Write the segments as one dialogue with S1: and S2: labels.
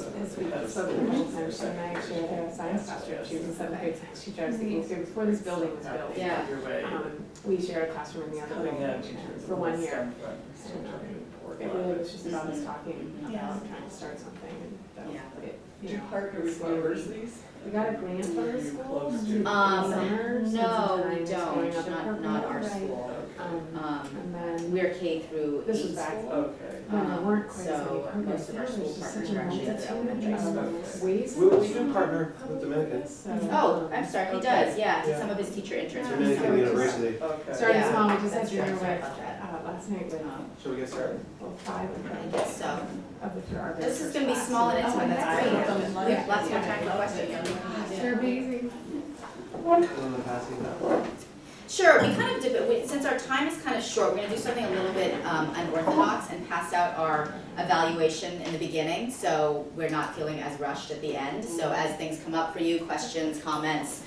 S1: this week I spoke to the whole time, and I actually had a science classroom. She was a 7th grade science teacher. I was the 8th grade before this building was built.
S2: Yeah.
S1: We shared a classroom in the other building for 1 year. And, it really was just about us talking about trying to start something. And
S3: Do you partner with universities?
S1: We got a grant from the school.
S2: No, we don't. Not our school.
S1: And then
S2: We're K through
S1: this was
S2: 8
S1: back
S2: school.
S3: Okay.
S1: when there weren't quite
S2: So
S1: as many programs.
S2: most of our school
S1: There's just
S2: partners
S1: such a
S2: are actually at the elementary
S1: multitude
S2: school.
S1: of ways.
S4: We do partner with Dominicans.
S1: So,
S2: Oh, I'm sorry, he does, yeah.
S4: Yeah.
S2: Some of his teacher interns are
S4: Dominican
S2: from
S4: University.
S3: Okay.
S1: started
S2: Yeah,
S1: small. We just had
S2: that's
S1: dinner
S2: right,
S1: with
S2: sorry about that.
S1: last night with
S4: Should we get started?
S1: 5 of them.
S2: I guess so.
S1: Of the our
S2: This is
S1: first
S2: gonna be
S1: class.
S2: small and intimate, that's great.
S1: Yeah.
S2: We have lots more time for questions.
S1: They're amazing.
S4: Want to pass these out?
S2: Sure, we kind of did, but since our time is kind of short, we're gonna do something a little bit unorthodox and pass out our evaluation in the beginning, so we're not feeling as rushed at the end. So as things come up for you, questions, comments,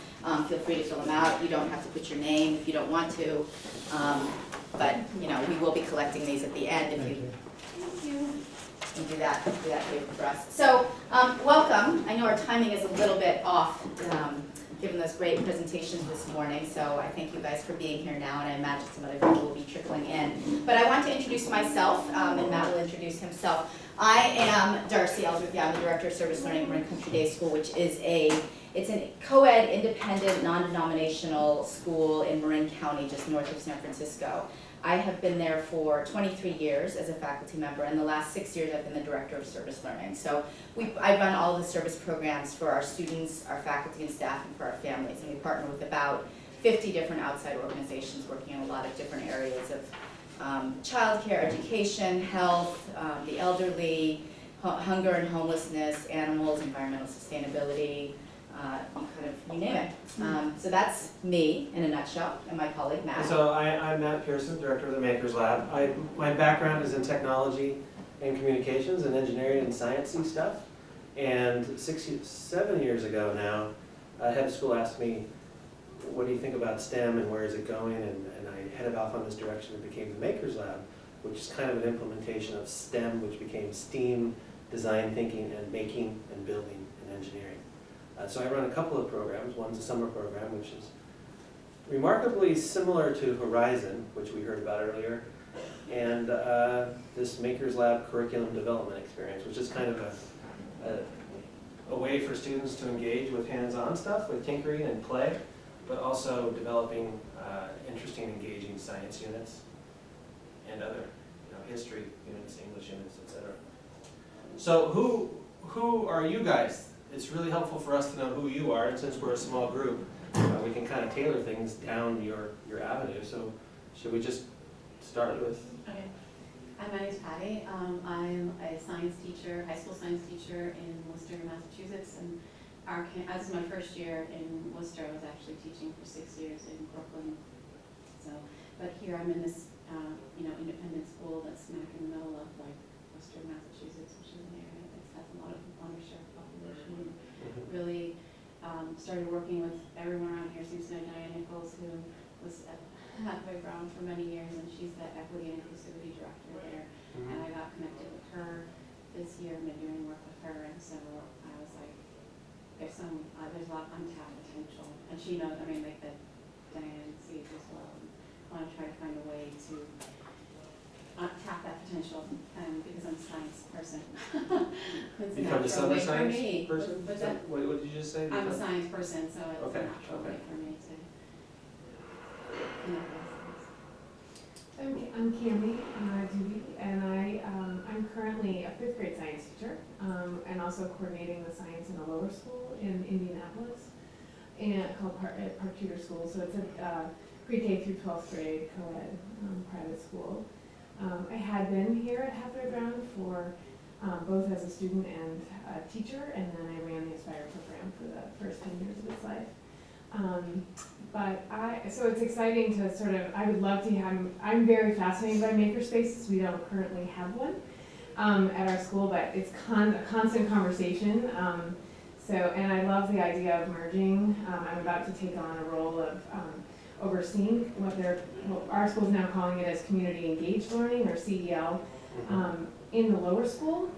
S2: feel free to fill them out. You don't have to put your name if you don't want to, but you know, we will be collecting these at the end if you. Thank you. And do that favor for us. So, welcome. I know our timing is a little bit off, given those great presentations this morning, so I thank you guys for being here now, and I imagine some other people will be trickling in. But I want to introduce myself, and Matt will introduce himself. I am Darcy Ellsworth. I'm the Director of Service Learning at Marin Country Day School, which is it's a co-ed, independent, non-denominational school in Marin County, just north of San Francisco. I have been there for 23 years as a faculty member, and the last 6 years I've been the Director of Service Learning. So I run all of the service programs for our students, our faculty and staff, and for our families, and we partner with about 50 different outside organizations working in a lot of different areas of childcare, education, health, the elderly, hunger and homelessness, animals, environmental sustainability, you name it. So that's me in a nutshell, and my colleague Matt.
S4: So I'm Matt Pearson, Director of the Makers Lab. My background is in technology and communications and engineering and sciencey stuff. And 7 years ago now, a head of school asked me, what do you think about STEM and where is it going? And I headed off on this direction and became the Makers Lab, which is kind of an implementation of STEM, which became STEAM, design thinking and making and building and engineering. So I run a couple of programs. One's a summer program, which is remarkably similar to Horizon, which we heard about earlier, and this Makers Lab curriculum development experience, which is kind of a way for students to engage with hands-on stuff, with tinkering and play, but also developing interesting, engaging science units and other history units, English units, etc. So who are you guys? It's really helpful for us to know who you are, and since we're a small group, we can kind of tailor things down your avenue. So should we just start with?
S5: Okay. Hi, my name's Patty. I'm a science teacher, high school science teacher in Worcester, Massachusetts, and as my first year in Worcester, I was actually teaching for 6 years in Brooklyn. So, but here I'm in this, independent school that's smack in the middle of Worcester, Massachusetts, which is an area that has a lot of underserved population. Really started working with everyone around here. Zendaya Nichols, who was at Halfway Brown for many years, and she's the Equity and Inclusivity Director there. And I got connected with her this year, and been doing work with her, and so I was like, there's a lot of untapped potential. And she knows, that Diane sees as well. And I want to try to find a way to tap that potential, because I'm a science person. It's a
S4: Become a
S5: natural
S4: summer
S5: way for
S4: science
S5: me.
S4: person?
S5: What's that?
S4: What did you just say?
S5: I'm a science person, so it's
S4: Okay,
S5: a natural way for me to connect with science.
S1: I'm Cammie Dewey, and I'm currently a 5th grade science teacher, and also coordinating the science in a lower school in Indianapolis, and called Park Tudor School. So it's a pre-K through 12th grade co-ed private school. I had been here at Halfway Brown for both as a student and a teacher, and then I ran the Aspire program for the first 10 years of its life. So it's exciting to I would love to have, I'm very fascinated by makerspaces. We don't currently have one at our school, but it's a constant conversation. And I love the idea of merging. I'm about to take on a role of overseeing what our school is now calling it as community engaged learning, or CEL. in the lower school,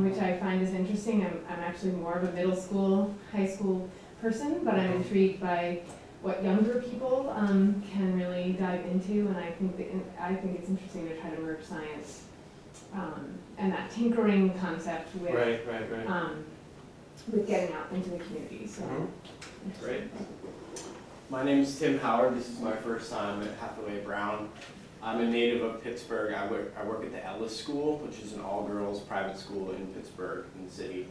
S1: which I find is interesting. I'm actually more of a middle school, high school person, but I'm intrigued by what younger people can really dive into, and I think it's interesting to try to merge science and that tinkering concept with
S4: Right.
S1: with getting out into the community. So,
S6: Great. My name is Tim Howard. This is my first time at Hathaway Brown. I'm a native of Pittsburgh. I work at the Ellis School, which is an all-girls private school in Pittsburgh, in the city.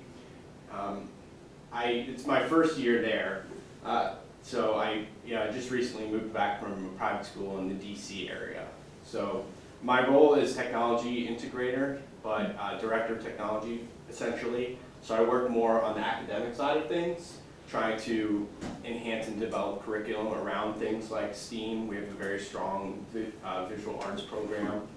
S6: It's my first year there. So I just recently moved back from a private school in the DC area. So my role is technology integrator, but director of technology, essentially. So I work more on the academic side of things, trying to enhance and develop curriculum around things like STEAM. We have a very strong visual arts program.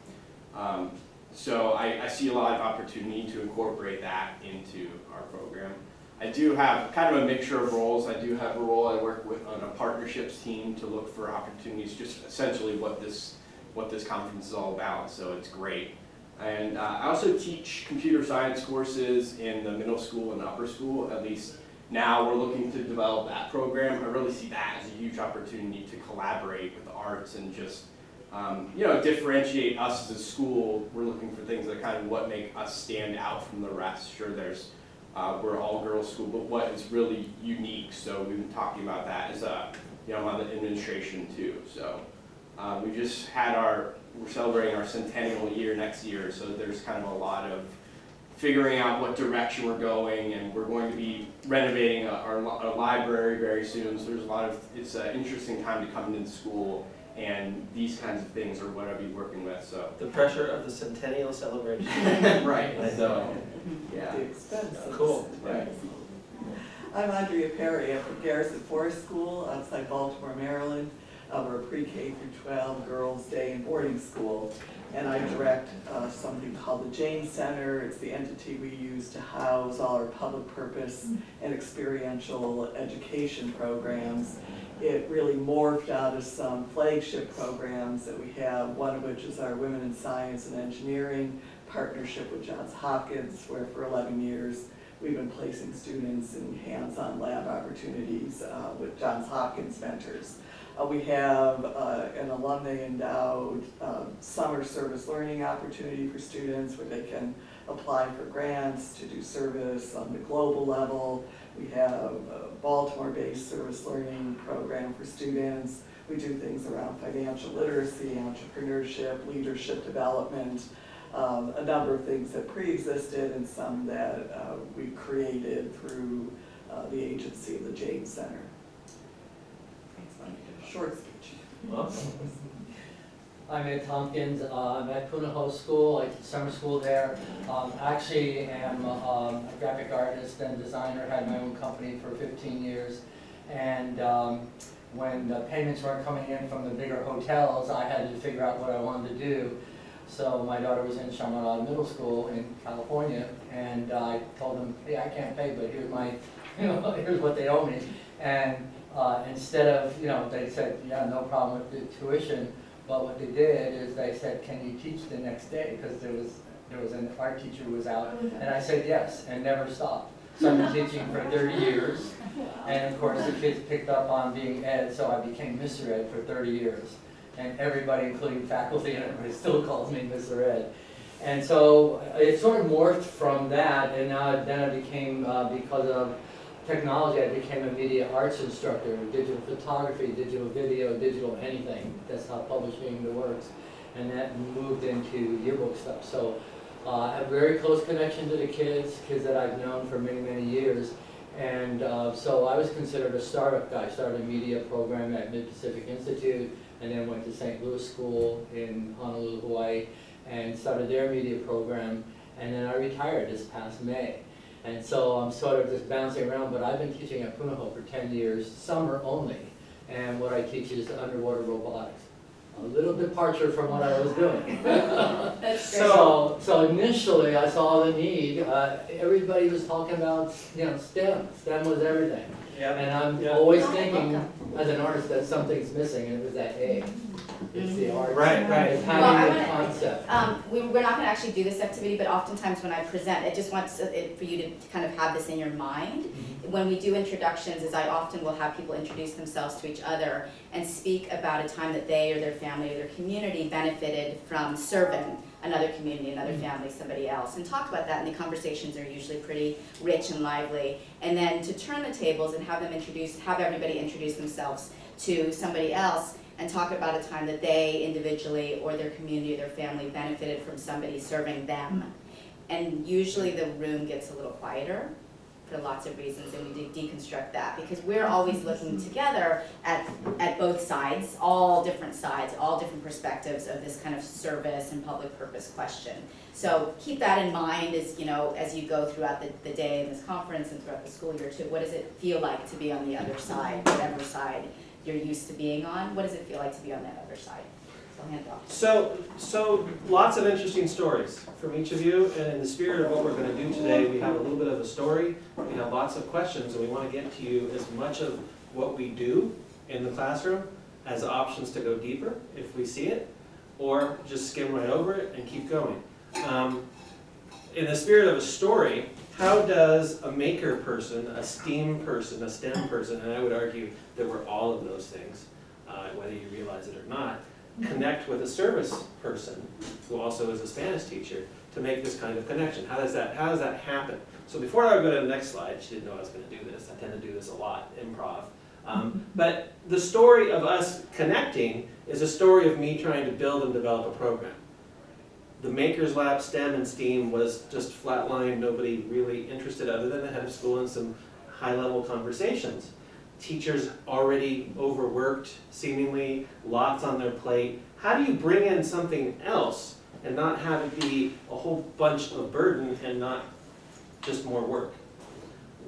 S6: So I see a lot of opportunity to incorporate that into our program. I do have kind of a mixture of roles. I do have a role I work with on a partnerships team to look for opportunities, just essentially what this conference is all about, so it's great. And I also teach computer science courses in the middle school and upper school. At least now we're looking to develop that program. I really see that as a huge opportunity to collaborate with the arts and just differentiate us as a school. We're looking for things that kind of what make us stand out from the rest. Sure, we're all girls school, but what is really unique? So we've been talking about that as I'm on the administration too. So we just had we're celebrating our centennial year next year, so there's kind of a lot of figuring out what direction we're going, and we're going to be renovating our library very soon. So it's an interesting time to come into school, and these kinds of things are what I'll be working with. So
S4: The pressure of the centennial celebration.
S6: right. So yeah.
S3: The expense. of
S4: Cool.
S3: this.
S6: Right.
S3: I'm Andrea Perry. I'm from Garrison Forest School outside Baltimore, Maryland. We're a pre-K through 12 girls' day and boarding school. And I direct something called the Jane Center. It's the entity we use to house all our public purpose and experiential education programs. It really morphed out of some flagship programs that we have, one of which is our Women in Science and Engineering partnership with Johns Hopkins, where for 11 years we've been placing students in hands-on lab opportunities with Johns Hopkins mentors. We have an alumni endowed summer service learning opportunity for students where they can apply for grants to do service on the global level. We have a Baltimore-based service learning program for students. We do things around financial literacy, entrepreneurship, leadership development, a number of things that pre-existed and some that we created through the agency of the Jane Center. Short speech.
S4: Awesome.
S7: I'm Ed Tompkins. I'm at Punahou School. I teach summer school there. Actually am a graphic artist and designer. Had my own company for 15 years. And when the payments weren't coming in from the bigger hotels, I had to figure out what I wanted to do. So my daughter was in Chaminade Middle School in California, and I told them, hey, I can't pay, but here's my, here's what they owe me. And instead of, they said, yeah, no problem with the tuition. But what they did is they said, can you teach the next day? Because there was an art teacher who was out, and I said yes, and never stopped. So I've been teaching for 30 years, and of course the kids picked up on being Ed, so I became Mr. Ed for 30 years. And everybody, including faculty and everybody, still calls me Mr. Ed. And so it sort of morphed from that, and then I became, because of technology, I became a media arts instructor, digital photography, digital video, digital anything, desktop publishing, the works, and that moved into yearbook stuff. So I have a very close connection to the kids that I've known for many, many years. And so I was considered a startup guy. I started a media program at Mid-Pacific Institute, and then went to St. Louis School in Honolulu, Hawaii, and started their media program, and then I retired this past May. And so I'm sort of just bouncing around, but I've been teaching at Punahou for 10 years, summer only, and what I teach is underwater robotics. A little departure from what I was doing.
S2: That's great.
S7: So initially I saw the need, everybody was talking about, STEM. STEM was everything.
S4: Yeah.
S7: And I'm always thinking, as an artist, that something's missing, and it was that A. It's the arts.
S4: Right, right.
S7: It's
S2: Well, I
S7: having the
S2: wanna-
S7: concept.
S2: We're not gonna actually do this activity, but oftentimes when I present, it just wants it for you to kind of have this in your mind. When we do introductions, is I often will have people introduce themselves to each other and speak about a time that they or their family or their community benefited from serving another community, another family, somebody else, and talk about that, and the conversations are usually pretty rich and lively. And then to turn the tables and have everybody introduce themselves to somebody else and talk about a time that they individually or their community or their family benefited from somebody serving them. And usually the room gets a little quieter for lots of reasons, and we deconstruct that, because we're always looking together at both sides, all different perspectives of this kind of service and public purpose question. So keep that in mind as, as you go throughout the day in this conference and throughout the school year too. What does it feel like to be on the other side, whatever side you're used to being on? What does it feel like to be on that other side? So I'll hand it off.
S4: So lots of interesting stories from each of you, and in the spirit of what we're going to do today, we have a little bit of a story, we have lots of questions, and we want to get to you as much of what we do in the classroom as options to go deeper if we see it, or just skim right over it and keep going. In the spirit of a story, how does a maker person, a STEAM person, a STEM person, and I would argue that we're all of those things, whether you realize it or not, connect with a service person who also is a Spanish teacher to make this kind of connection? How does that happen? So before I go to the next slide, she didn't know I was going to do this. I tend to do this a lot, improv. But the story of us connecting is a story of me trying to build and develop a program. The Makers Lab STEM and STEAM was just flatlined, nobody really interested other than the head of school and some high-level conversations. Teachers already overworked, seemingly, lots on their plate. How do you bring in something else and not have it be a whole bunch of burden and not just more work?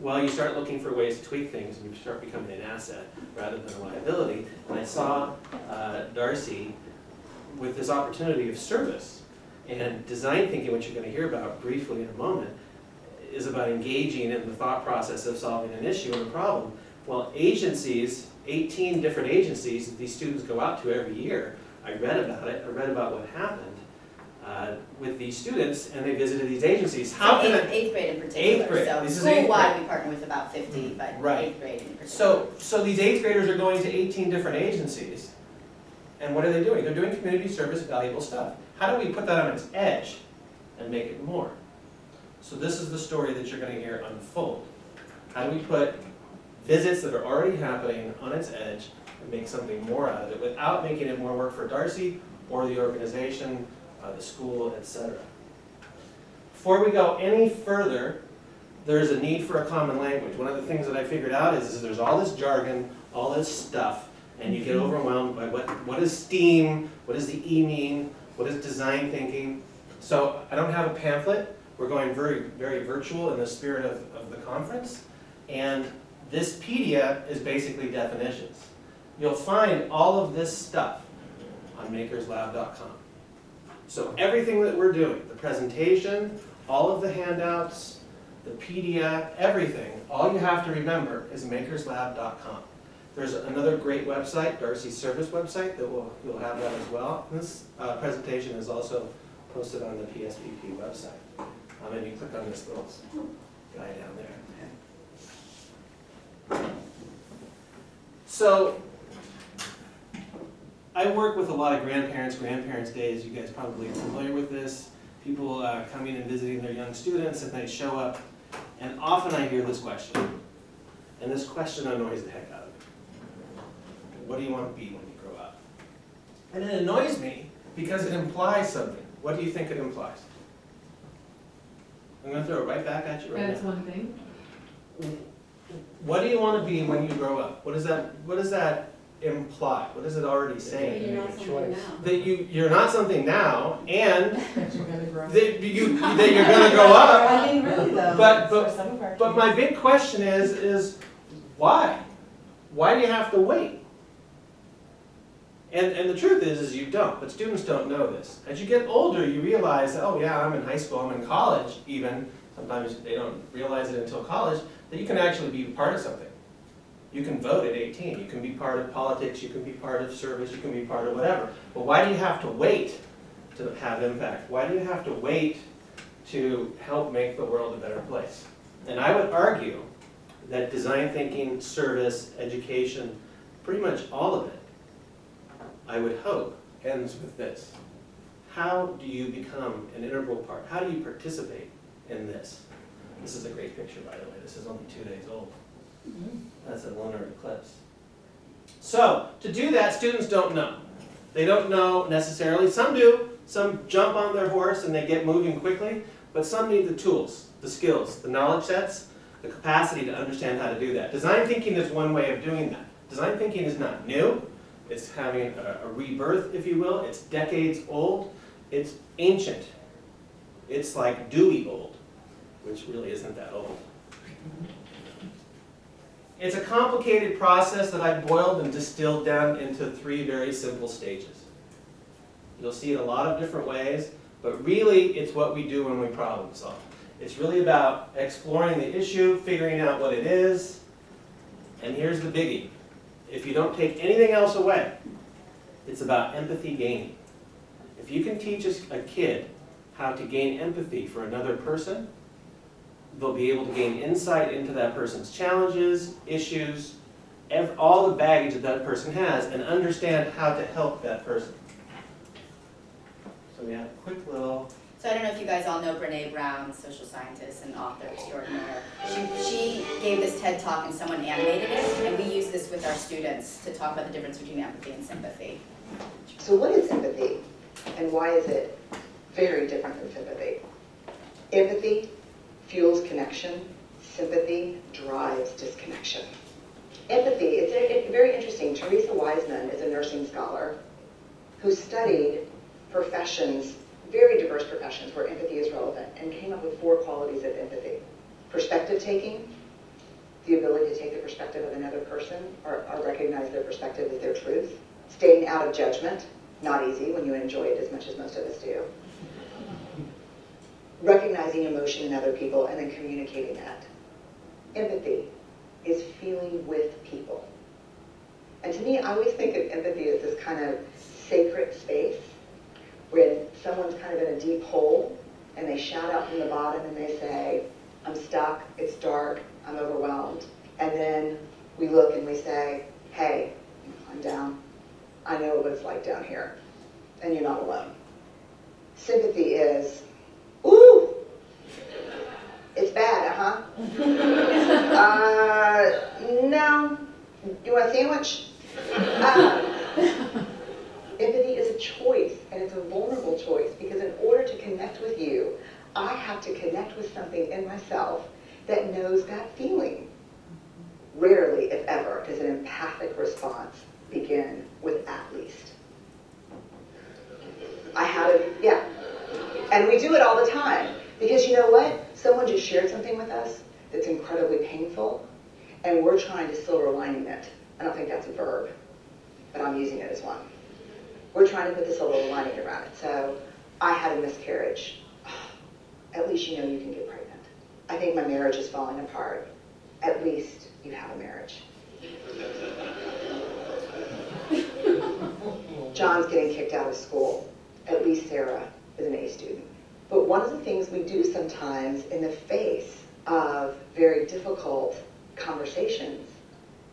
S4: Well, you start looking for ways to tweak things and you start becoming an asset rather than a liability. And I saw Darcy with this opportunity of service. And design thinking, which you're going to hear about briefly in a moment, is about engaging in the thought process of solving an issue and a problem. Well, agencies, 18 different agencies that these students go out to every year, I read about it, I read about what happened with these students, and they visited these agencies. How can
S2: Eighth grade in particular.
S4: Eighth grade.
S2: So
S4: This is eighth
S2: school-wide,
S4: grade.
S2: we partner with about 50, but
S4: Right.
S2: eighth grade in particular.
S4: So these 8th graders are going to 18 different agencies, and what are they doing? They're doing community service, valuable stuff. How do we put that on its edge and make it more? So this is the story that you're going to hear unfold. How do we put visits that are already happening on its edge and make something more out of it without making it more work for Darcy or the organization, the school, etc. Before we go any further, there's a need for a common language. One of the things that I figured out is there's all this jargon, all this stuff, and you get overwhelmed by what is STEAM, what does the E mean, what is design thinking. So I don't have a pamphlet. We're going very, very virtual in the spirit of the conference. And this PDF is basically definitions. You'll find all of this stuff on makerslab.com. So everything that we're doing, the presentation, all of the handouts, the PDF, everything, all you have to remember is makerslab.com. There's another great website, Darcy's service website, that you'll have that as well. This presentation is also posted on the PSPP website. And you click on this little guy down there. So, I work with a lot of grandparents' days. You guys probably are familiar with this. People coming and visiting their young students, and they show up, and often I hear this question. And this question annoys the heck out of me. What do you want to be when you grow up? And it annoys me because it implies something. What do you think it implies? I'm going to throw it right back at you right
S1: That's
S4: now.
S1: one thing.
S4: What do you want to be when you grow up? What does that imply? What does it already say?
S5: You're not something now.
S4: That you're not something now, and
S1: That you're gonna grow.
S4: that you're going to grow up.
S3: I mean, really though.
S4: But my big question is why? Why do you have to wait? And the truth is you don't, but students don't know this. As you get older, you realize that, oh yeah, I'm in high school, I'm in college even, sometimes they don't realize it until college, that you can actually be part of something. You can vote at 18, you can be part of politics, you can be part of service, you can be part of whatever. But why do you have to wait to have impact? Why do you have to wait to help make the world a better place? And I would argue that design thinking, service, education, pretty much all of it, I would hope, ends with this. How do you become an integral part? How do you participate in this? This is a great picture, by the way. This is only 2 days old. That's a lunar eclipse. So, to do that, students don't know. They don't know necessarily. Some do. Some jump on their horse and they get moving quickly, but some need the tools, the skills, the knowledge sets, the capacity to understand how to do that. Design thinking is one way of doing that. Design thinking is not new. It's having a rebirth, if you will. It's decades old. It's ancient. It's like Dewey old, which really isn't that old. It's a complicated process that I boiled and distilled down into 3 very simple stages. You'll see it a lot of different ways, but really it's what we do when we problem solve. It's really about exploring the issue, figuring out what it is, and here's the biggie. If you don't take anything else away, it's about empathy gaining. If you can teach a kid how to gain empathy for another person, they'll be able to gain insight into that person's challenges, issues, all the baggage that that person has, and understand how to help that person. So we have a quick little...
S2: So I don't know if you guys all know Brene Brown, social scientist and author extraordinaire. She gave this TED Talk and someone animated it, and we use this with our students to talk about the difference between empathy and sympathy.
S8: So what is empathy, and why is it very different than sympathy? Empathy fuels connection. Sympathy drives disconnection. Empathy, it's very interesting. Teresa Wiseman is a nursing scholar who studied professions, very diverse professions where empathy is relevant, and came up with 4 qualities of empathy. Perspective taking, the ability to take the perspective of another person or recognize their perspective as their truth. Staying out of judgment, not easy when you enjoy it as much as most of us do. Recognizing emotion in other people and then communicating that. Empathy is feeling with people. And to me, I always think of empathy as this kind of sacred space when someone's kind of in a deep hole and they shout out from the bottom and they say, I'm stuck, it's dark, I'm overwhelmed. And then we look and we say, hey, I'm down. I know what it's like down here, and you're not alone. Sympathy is, ooh, it's bad, huh? No. You want a sandwich? Empathy is a choice, and it's a vulnerable choice, because in order to connect with you, I have to connect with something in myself that knows that feeling. Rarely, if ever, does an empathic response begin with at least. Yeah. And we do it all the time. Because you know what? Someone just shared something with us that's incredibly painful, and we're trying to silver lining it. I don't think that's a verb, but I'm using it as one. We're trying to put the silver lining around it. So, I had a miscarriage. At least you know you can get pregnant. I think my marriage is falling apart. At least you have a marriage. John's getting kicked out of school. At least Sarah is an A student. But one of the things we do sometimes in the face of very difficult conversations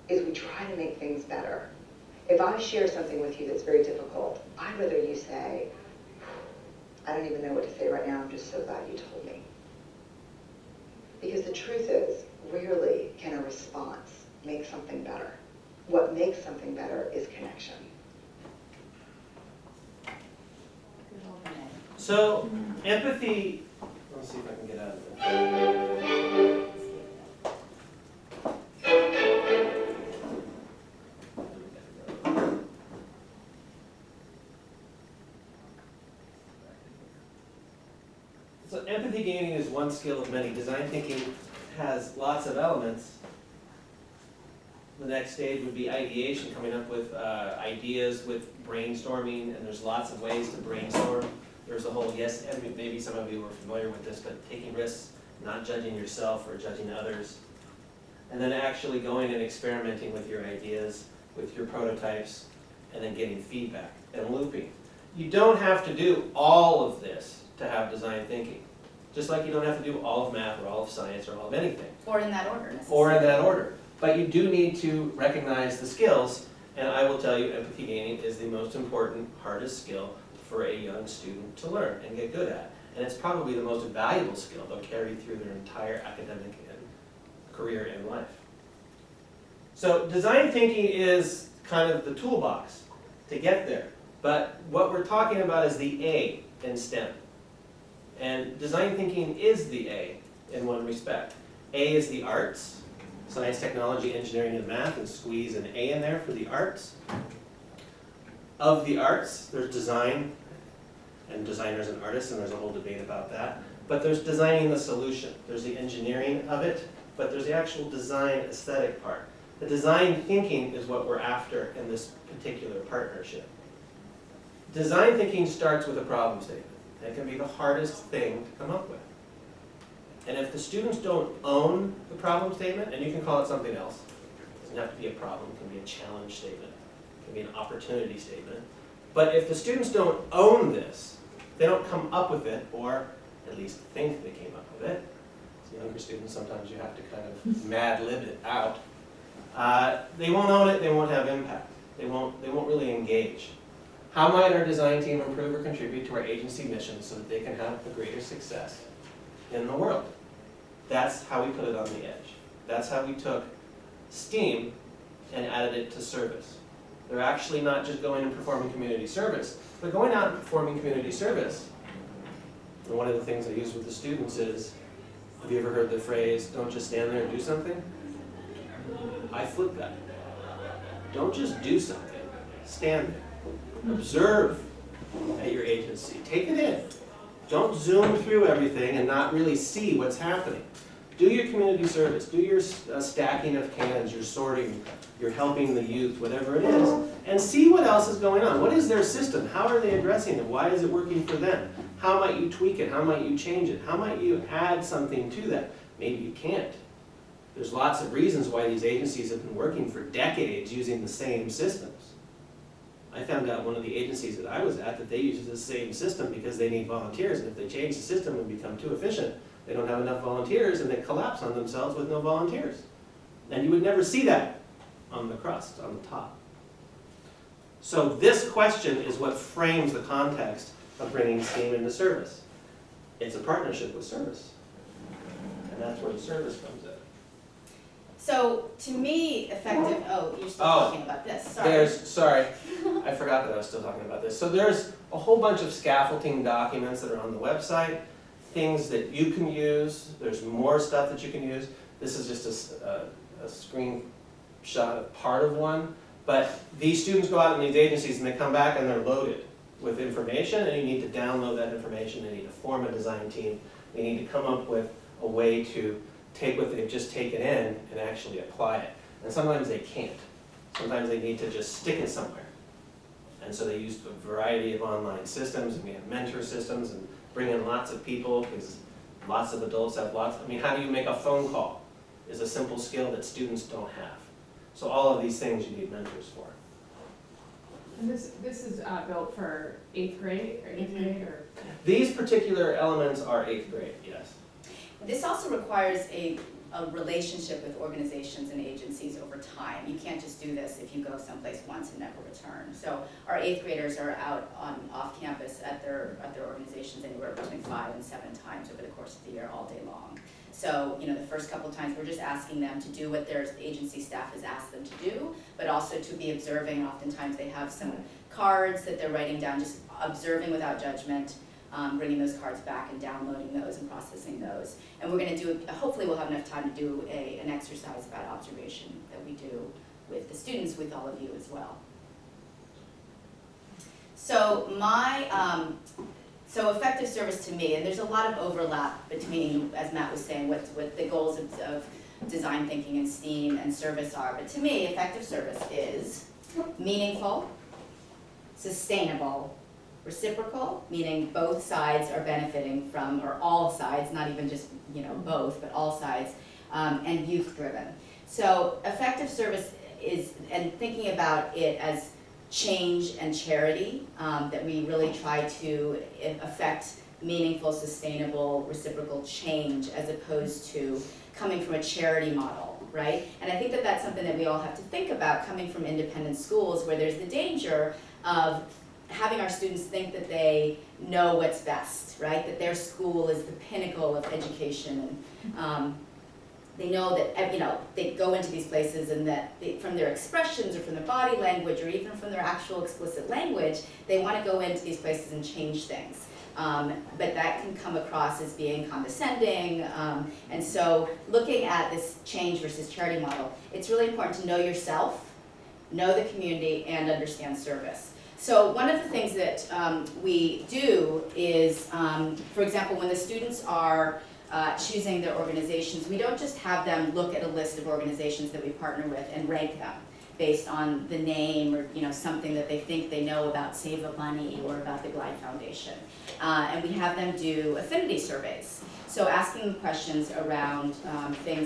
S8: is we try to make things better. If I share something with you that's very difficult, I'd rather you say, I don't even know what to say right now, I'm just so glad you told me. Because the truth is, rarely can a response make something better. What makes something better is connection.
S4: So, empathy, let's see if I can get out of this. So empathy gaining is one skill of many. Design thinking has lots of elements. The next stage would be ideation, coming up with ideas with brainstorming, and there's lots of ways to brainstorm. There's a whole, yes, and maybe some of you are familiar with this, but taking risks, not judging yourself or judging others. and then actually going and experimenting with your ideas, with your prototypes, and then getting feedback and looping. You don't have to do all of this to have design thinking. Just like you don't have to do all of math or all of science or all of anything.
S2: Or in that order,
S4: Or in
S2: necessarily.
S4: that order. But you do need to recognize the skills, and I will tell you, empathy gaining is the most important, hardest skill for a young student to learn and get good at. And it's probably the most valuable skill they'll carry through their entire academic and career in life. So design thinking is kind of the toolbox to get there. But what we're talking about is the A in STEM. And design thinking is the A in one respect. A is the arts, science, technology, engineering, and math, and squeeze an A in there for the arts. Of the arts, there's design, and designers and artists, and there's a whole debate about that. But there's designing the solution. There's the engineering of it, but there's the actual design aesthetic part. The design thinking is what we're after in this particular partnership. Design thinking starts with a problem statement. And it can be the hardest thing to come up with. And if the students don't own the problem statement, and you can call it something else, it doesn't have to be a problem, it can be a challenge statement, it can be an opportunity statement. But if the students don't own this, they don't come up with it, or at least think they came up with it. As younger students, sometimes you have to kind of mad lib it out. They won't own it, they won't have impact. They won't really engage. How might our design team improve or contribute to our agency mission so that they can have a greater success in the world? That's how we put it on the edge. That's how we took STEAM and added it to service. They're actually not just going and performing community service. They're going out and performing community service. And one of the things I use with the students is, have you ever heard the phrase, don't just stand there and do something? I flip that. Don't just do something, stand there. Observe at your agency. Take it in. Don't zoom through everything and not really see what's happening. Do your community service. Do your stacking of cans, your sorting, your helping the youth, whatever it is, and see what else is going on. What is their system? How are they addressing it? Why is it working for them? How might you tweak it? How might you change it? How might you add something to that? Maybe you can't. There's lots of reasons why these agencies have been working for decades using the same systems. I found out one of the agencies that I was at that they use the same system because they need volunteers, and if they change the system and become too efficient, they don't have enough volunteers and they collapse on themselves with no volunteers. And you would never see that on the crust, on the top. So this question is what frames the context of bringing STEAM into service. It's a partnership with service. And that's where the service comes in.
S2: So, to me, effective, you're still talking about this, sorry.
S4: I forgot that I was still talking about this. So there's a whole bunch of scaffolding documents that are on the website, things that you can use. There's more stuff that you can use. This is just a screenshot of part of one. But these students go out in these agencies and they come back and they're loaded with information, and you need to download that information. They need to form a design team. They need to come up with a way to take what they've just taken in and actually apply it. And sometimes they can't. Sometimes they need to just stick it somewhere. And so they use a variety of online systems, and we have mentor systems, and bring in lots of people, because lots of adults have lots. I mean, how do you make a phone call is a simple skill that students don't have. So all of these things you need mentors for.
S1: And this is built for 8th grade, or 8th grade, or?
S4: These particular elements are 8th grade, yes.
S2: This also requires a relationship with organizations and agencies over time. You can't just do this if you go someplace once and never return. So our 8th graders are out off campus at their organizations anywhere between 5 and 7 times over the course of the year, all day long. So, the first couple of times we're just asking them to do what their agency staff has asked them to do, but also to be observing. Oftentimes they have some cards that they're writing down, just observing without judgment, bringing those cards back and downloading those and processing those. And we're going to do, hopefully we'll have enough time to do an exercise about observation that we do with the students, with all of you as well. So so effective service to me, and there's a lot of overlap between, as Matt was saying, what the goals of design thinking and STEAM and service are. But to me, effective service is meaningful, sustainable, reciprocal, meaning both sides are benefiting from, or all sides, not even just both, but all sides, and youth-driven. So effective service is, and thinking about it as change and charity, that we really try to affect meaningful, sustainable, reciprocal change as opposed to coming from a charity model, right? And I think that that's something that we all have to think about coming from independent schools where there's the danger of having our students think that they know what's best, right? That their school is the pinnacle of education, and they know that, you know, they go into these places and that from their expressions or from their body language or even from their actual explicit language, they want to go into these places and change things. But that can come across as being condescending, and so looking at this change versus charity model, it's really important to know yourself, know the community, and understand service. So one of the things that we do is, for example, when the students are choosing their organizations, we don't just have them look at a list of organizations that we partner with and rank them based on the name or, you know, something that they think they know about Save a Bunny or about the Glide Foundation. And we have them do affinity surveys. So asking questions around things